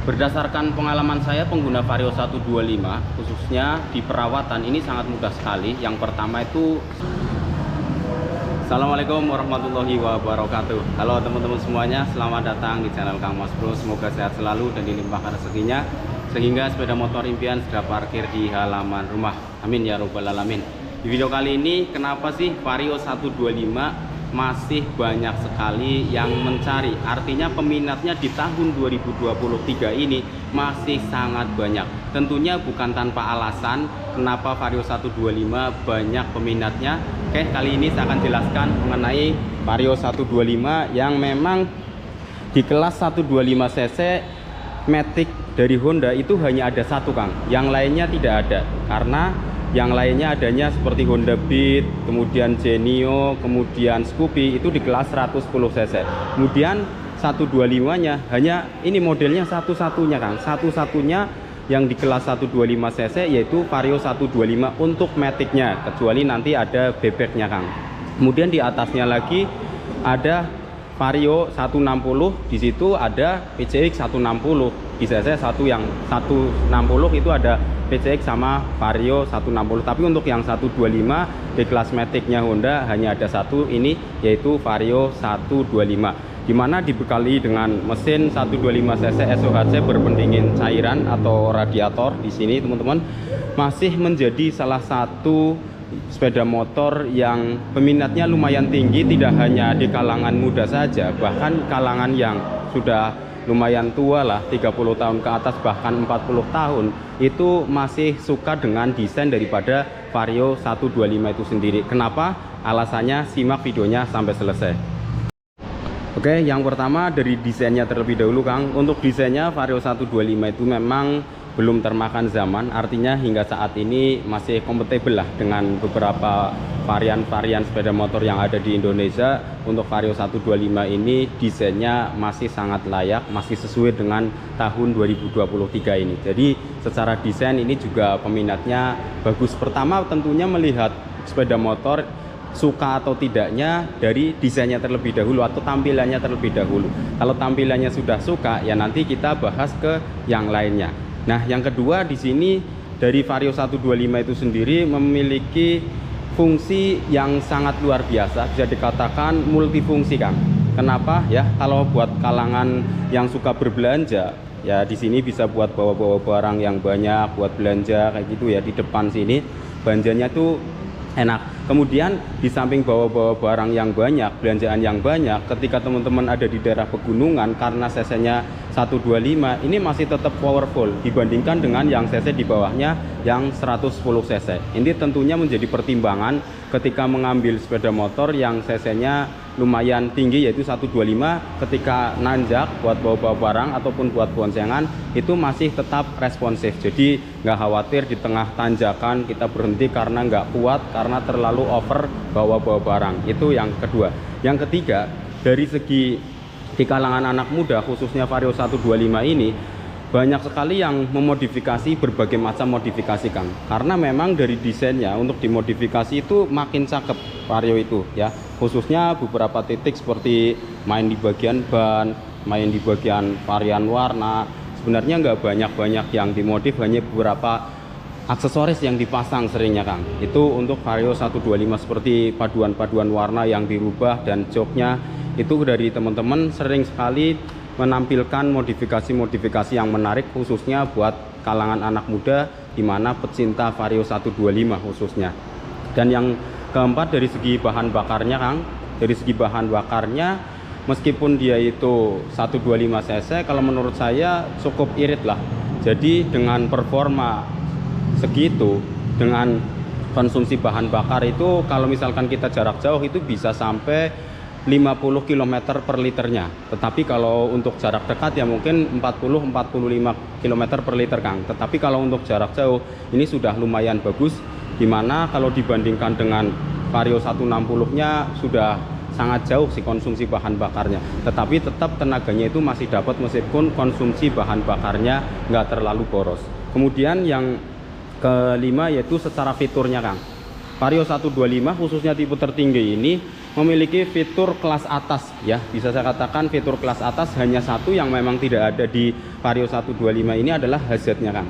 Berdasarkan pengalaman saya pengguna Vario 125, khususnya di perawatan, ini sangat mudah sekali. Yang pertama itu, Assalamualaikum warahmatullahi wabarakatuh. Halo teman-teman semuanya, selamat datang di channel Kang Mas Bro. Semoga sehat selalu dan dilimpahkan rezekinya, sehingga sepeda motor impian sudah parkir di halaman rumah. Amin ya robbal alamin. Di video kali ini, kenapa sih Vario 125 masih banyak sekali yang mencari? Artinya peminatnya di tahun 2023 ini masih sangat banyak. Tentunya bukan tanpa alasan kenapa Vario 125 banyak peminatnya. Oke, kali ini saya akan jelaskan mengenai Vario 125 yang memang di kelas 125 cc Matic dari Honda itu hanya ada satu, Kang. Yang lainnya tidak ada, karena yang lainnya adanya seperti Honda Beat, kemudian Genio, kemudian Scoopy itu di kelas 110 cc. Kemudian 125 nya hanya ini modelnya satu-satunya, Kang. Satu-satunya yang di kelas 125 cc yaitu Vario 125 untuk Matic-nya, kecuali nanti ada bebeknya, Kang. Kemudian di atasnya lagi ada Vario 160, di situ ada PCX 160. Di cc yang 160 itu ada PCX sama Vario 160. Tapi untuk yang 125 di kelas Matic-nya Honda hanya ada satu, ini yaitu Vario 125, dimana dibekali dengan mesin 125 cc SOHC berpendingin cairan atau radiator. Di sini teman-teman masih menjadi salah satu sepeda motor yang peminatnya lumayan tinggi, tidak hanya di kalangan muda saja, bahkan kalangan yang sudah lumayan tua lah, 30 tahun ke atas, bahkan 40 tahun itu masih suka dengan desain daripada Vario 125 itu sendiri. Kenapa? Alasannya simak videonya sampai selesai. Oke, yang pertama dari desainnya terlebih dahulu, Kang. Untuk desainnya Vario 125 itu memang belum termakan zaman, artinya hingga saat ini masih kompatibel lah dengan beberapa varian-varian sepeda motor yang ada di Indonesia. Untuk Vario 125 ini desainnya masih sangat layak, masih sesuai dengan tahun 2023 ini. Jadi secara desain ini juga peminatnya bagus. Pertama tentunya melihat sepeda motor suka atau tidaknya dari desainnya terlebih dahulu atau tampilannya terlebih dahulu. Kalau tampilannya sudah suka, ya nanti kita bahas ke yang lainnya. Nah, yang kedua di sini dari Vario 125 itu sendiri memiliki fungsi yang sangat luar biasa, bisa dikatakan multifungsi, Kang. Kenapa? Ya, kalau buat kalangan yang suka berbelanja, ya di sini bisa buat bawa-bawa barang yang banyak, buat belanja kayak gitu ya, di depan sini belanjanya tuh enak. Kemudian di samping bawa-bawa barang yang banyak, belanjaan yang banyak, ketika teman-teman ada di daerah pegunungan, karena cc-nya 125 ini masih tetap powerful dibandingkan dengan yang cc di bawahnya yang 110 cc. Ini tentunya menjadi pertimbangan ketika mengambil sepeda motor yang cc-nya lumayan tinggi yaitu 125, ketika nanjak buat bawa-bawa barang ataupun buat boncengan itu masih tetap responsif. Jadi nggak khawatir di tengah tanjakan kita berhenti karena nggak kuat, karena terlalu over bawa-bawa barang. Itu yang kedua. Yang ketiga, dari segi di kalangan anak muda khususnya Vario 125 ini banyak sekali yang memodifikasi berbagai macam modifikasi, Kang. Karena memang dari desainnya untuk dimodifikasi itu makin cakep Vario itu ya. Khususnya beberapa titik seperti main di bagian ban, main di bagian varian warna. Sebenarnya nggak banyak-banyak yang dimodif, hanya beberapa aksesoris yang dipasang seringnya, Kang. Itu untuk Vario 125 seperti paduan-paduan warna yang dirubah dan joknya itu dari teman-teman sering sekali menampilkan modifikasi-modifikasi yang menarik khususnya buat kalangan anak muda, dimana pecinta Vario 125 khususnya. Dan yang keempat dari segi bahan bakarnya, Kang. Dari segi bahan bakarnya meskipun dia itu 125 cc, kalau menurut saya cukup irit lah. Jadi dengan performa segitu, dengan konsumsi bahan bakar itu kalau misalkan kita jarak jauh itu bisa sampai 50 km per liternya. Tetapi kalau untuk jarak dekat ya mungkin 40-45 km per liter, Kang. Tetapi kalau untuk jarak jauh ini sudah lumayan bagus, dimana kalau dibandingkan dengan Vario 160-nya sudah sangat jauh sih konsumsi bahan bakarnya. Tetapi tetap tenaganya itu masih dapat meskipun konsumsi bahan bakarnya nggak terlalu boros. Kemudian yang kelima yaitu secara fiturnya, Kang. Vario 125 khususnya tipe tertinggi ini memiliki fitur kelas atas ya, bisa saya katakan fitur kelas atas. Hanya satu yang memang tidak ada di Vario 125 ini adalah hazardnya Kang,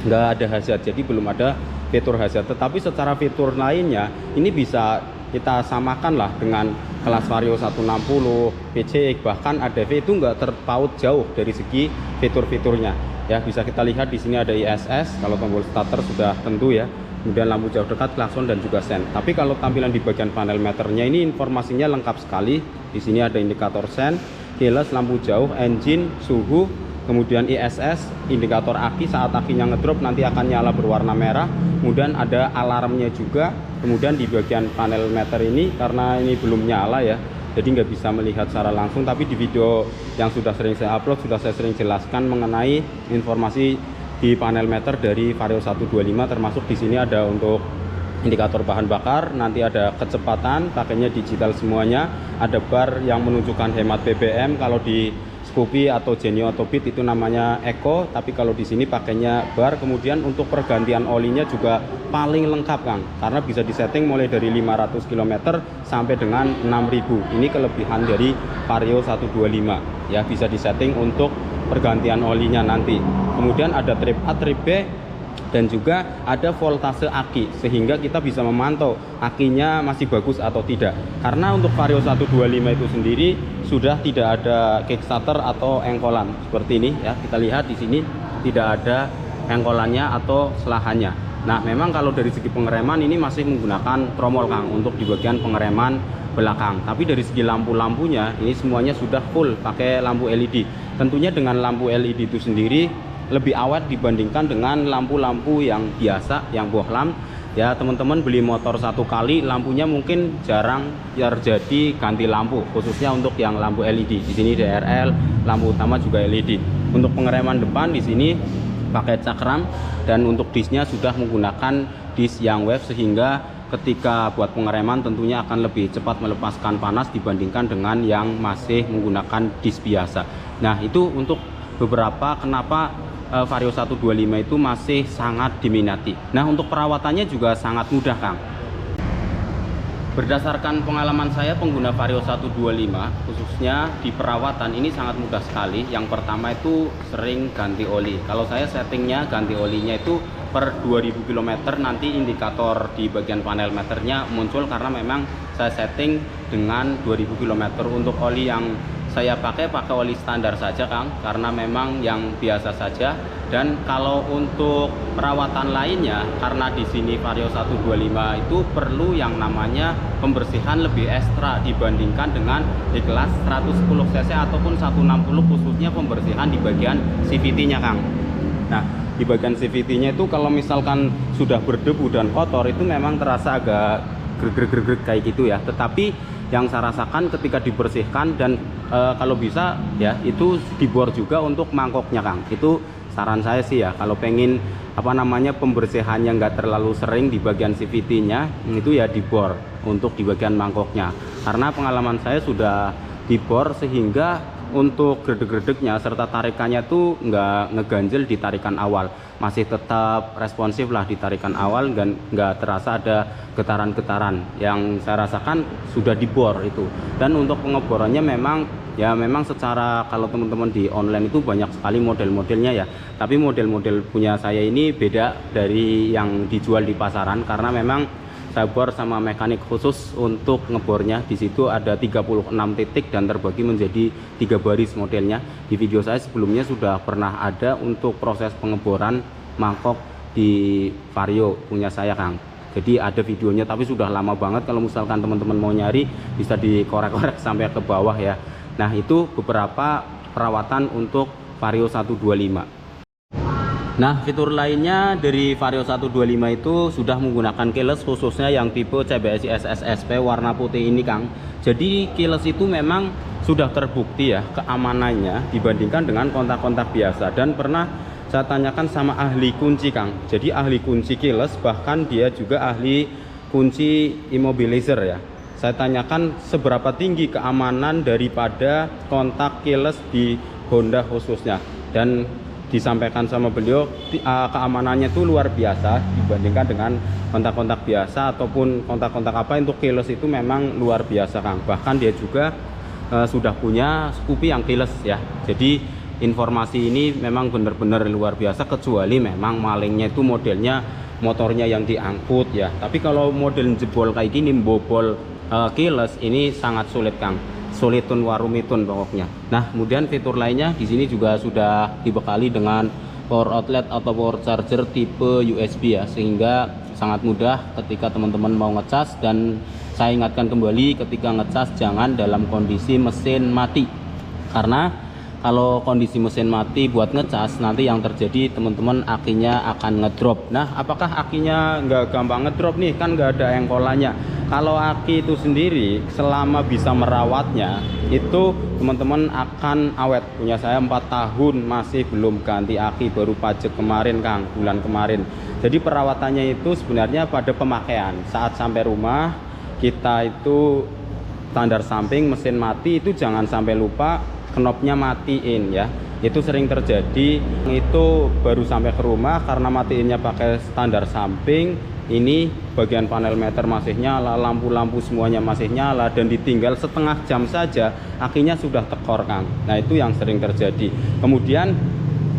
nggak ada hazard, jadi belum ada fitur hazard. Tetapi secara fitur lainnya ini bisa kita samakan lah dengan kelas Vario 160, PCX, bahkan ADV itu nggak terpaut jauh dari segi fitur-fiturnya ya. Bisa kita lihat di sini ada ISS, kalau tombol starter sudah tentu ya, kemudian lampu jauh dekat, klakson, dan juga sen. Tapi kalau tampilan di bagian panel meternya ini informasinya lengkap sekali. Di sini ada indikator sen, keyless, lampu jauh, engine, suhu, kemudian ISS, indikator aki, saat akinya ngedrop nanti akan nyala berwarna merah. Kemudian ada alarmnya juga. Kemudian di bagian panel meter ini karena ini belum nyala ya, jadi nggak bisa melihat secara langsung. Tapi di video yang sudah sering saya upload sudah saya sering jelaskan mengenai informasi di panel meter dari Vario 125, termasuk di sini ada untuk indikator bahan bakar, nanti ada kecepatan, pakainya digital semuanya, ada bar yang menunjukkan hemat BBM. Kalau di Scoopy atau Genio atau Beat itu namanya Eco, tapi kalau di sini pakainya bar. Kemudian untuk pergantian olinya juga paling lengkap Kang, karena bisa disetting mulai dari 500 km sampai dengan 6000. Ini kelebihan dari Vario 125 ya, bisa disetting untuk pergantian olinya nanti. Kemudian ada trip A, trip B, dan juga ada voltase aki, sehingga kita bisa memantau akinya masih bagus atau tidak. Karena untuk Vario 125 itu sendiri sudah tidak ada kickstarter atau engkolan seperti ini ya. Kita lihat di sini tidak ada engkolannya atau selahannya. Nah, memang kalau dari segi pengereman ini masih menggunakan tromol Kang untuk di bagian pengereman belakang. Tapi dari segi lampu-lampunya ini semuanya sudah full pakai lampu LED. Tentunya dengan lampu LED itu sendiri lebih awet dibandingkan dengan lampu-lampu yang biasa, yang bohlam ya. Teman-teman beli motor satu kali, lampunya mungkin jarang terjadi ganti lampu, khususnya untuk yang lampu LED. Di sini DRL, lampu utama juga LED. Untuk pengereman depan di sini pakai cakram, dan untuk disnya sudah menggunakan dis yang wave, sehingga ketika buat pengereman tentunya akan lebih cepat melepaskan panas dibandingkan dengan yang masih menggunakan dis biasa. Nah, itu untuk beberapa kenapa Vario 125 itu masih sangat diminati. Nah, untuk perawatannya juga sangat mudah Kang. Berdasarkan pengalaman saya pengguna Vario 125, khususnya di perawatan ini sangat mudah sekali. Yang pertama itu sering ganti oli. Kalau saya settingnya ganti olinya itu per 2000 km, nanti indikator di bagian panel meternya muncul, karena memang saya setting dengan 2000 km. Untuk oli yang saya pakai oli standar saja Kang, karena memang yang biasa saja. Dan kalau untuk perawatan lainnya, karena di sini Vario 125 itu perlu yang namanya pembersihan lebih ekstra dibandingkan dengan di kelas 110 cc ataupun 160, khususnya pembersihan di bagian CVT-nya Kang. Nah, di bagian CVT-nya itu kalau misalkan sudah berdebu dan kotor itu memang terasa agak greg-greg kayak gitu ya. Tetapi yang saya rasakan ketika dibersihkan dan kalau bisa ya itu dibor juga untuk mangkoknya Kang. Itu saran saya sih ya, kalau pengen pembersihannya nggak terlalu sering di bagian CVT-nya, itu ya dibor untuk di bagian mangkoknya. Karena pengalaman saya sudah dibor sehingga untuk gredeg-gredegnya serta tarikannya tuh nggak ngeganjel di tarikan awal, masih tetap responsif lah di tarikan awal, dan nggak terasa ada getaran-getaran yang saya rasakan sudah dibor itu. Dan untuk pengeborannya memang secara, kalau teman-teman di online itu banyak sekali model-modelnya ya, tapi model-model punya saya ini beda dari yang dijual di pasaran, karena memang saya bor sama mekanik khusus untuk ngebornya. Di situ ada 36 titik dan terbagi menjadi 3 baris modelnya. Di video saya sebelumnya sudah pernah ada untuk proses pengeboran mangkok di Vario punya saya Kang. Jadi ada videonya, tapi sudah lama banget. Kalau misalkan teman-teman mau nyari bisa dikorek-korek sampai ke bawah ya. Nah, itu beberapa perawatan untuk Vario 125. Nah, fitur lainnya dari Vario 125 itu sudah menggunakan keyless, khususnya yang tipe CBSI SSSP warna putih ini Kang. Jadi keyless itu memang sudah terbukti ya keamanannya dibandingkan dengan kontak-kontak biasa. Dan pernah saya tanyakan sama ahli kunci Kang. Jadi ahli kunci keyless, bahkan dia juga ahli kunci immobilizer ya. Saya tanyakan seberapa tinggi keamanan daripada kontak keyless di Honda khususnya. Dan disampaikan sama beliau, keamanannya itu luar biasa dibandingkan dengan kontak-kontak biasa ataupun kontak-kontak apa. Untuk keyless itu memang luar biasa Kang. Bahkan dia juga sudah punya Scoopy yang keyless ya. Jadi informasi ini memang benar-benar luar biasa, kecuali memang malingnya itu modelnya motornya yang diangkut ya. Tapi kalau model jebol kayak gini, bobol keyless, ini sangat sulit Kang. Sulitun warumitun pokoknya. Nah, kemudian fitur lainnya di sini juga sudah dibekali dengan power outlet atau power charger tipe USB ya, sehingga sangat mudah ketika teman-teman mau ngecas. Dan saya ingatkan kembali, ketika ngecas jangan dalam kondisi mesin mati, karena kalau kondisi mesin mati buat ngecas, nanti yang terjadi teman-teman akinya akan ngedrop. Nah, apakah akinya nggak gampang ngedrop nih? Kan nggak ada engkolannya. Kalau aki itu sendiri selama bisa merawatnya itu teman-teman akan awet. Punya saya 4 tahun masih belum ganti aki, baru pajak kemarin Kang, bulan kemarin. Jadi perawatannya itu sebenarnya pada pemakaian. Saat sampai rumah kita itu standar samping mesin mati itu jangan sampai lupa knopnya matiin ya. Itu sering terjadi, itu baru sampai ke rumah karena matiinnya pakai standar samping, ini bagian panel meter masih nyala, lampu-lampu semuanya masih nyala, dan ditinggal setengah jam saja akinya sudah tekor Kang. Nah, itu yang sering terjadi. Kemudian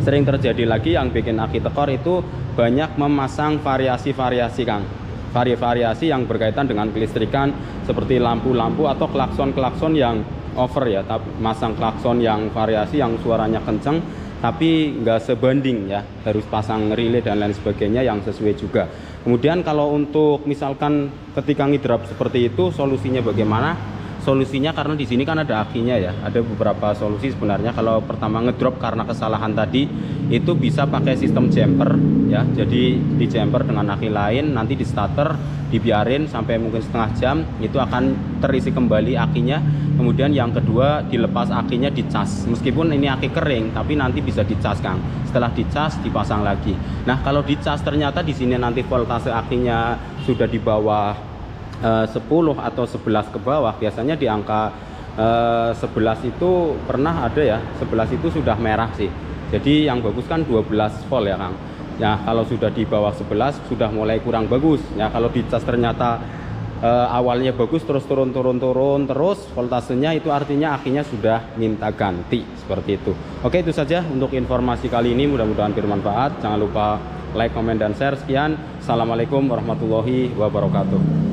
sering terjadi lagi yang bikin aki tekor itu banyak memasang variasi-variasi Kang, variasi yang berkaitan dengan kelistrikan, seperti lampu-lampu atau klakson-klakson yang over ya, tapi masang klakson yang variasi yang suaranya kenceng tapi nggak sebanding ya, harus pasang relay dan lain sebagainya yang sesuai juga. Kemudian kalau untuk misalkan ketika ngidrap seperti itu, solusinya bagaimana? Solusinya karena di sini kan ada akinya ya, ada beberapa solusi sebenarnya. Kalau pertama ngedrop karena kesalahan tadi, itu bisa pakai sistem jumper ya, jadi di jumper dengan aki lain, nanti di starter dibiarin sampai mungkin setengah jam, itu akan terisi kembali akinya. Kemudian yang kedua, dilepas akinya, dicas, meskipun ini aki kering tapi nanti bisa dicas Kang. Setelah dicas dipasang lagi. Nah, kalau dicas ternyata di sini nanti voltase akinya sudah di bawah 10 atau 11 ke bawah, biasanya di angka 11 itu pernah ada ya, 11 itu sudah merah sih. Jadi yang bagus kan 12 volt ya Kang. Ya, kalau sudah di bawah 11 sudah mulai kurang bagus. Ya, kalau dicas ternyata awalnya bagus terus turun terus voltasenya, itu artinya akinya sudah minta ganti, seperti itu. Oke, itu saja untuk informasi kali ini, mudah-mudahan bermanfaat. Jangan lupa like, komen, dan share. Sekian, assalamualaikum warahmatullahi wabarakatuh.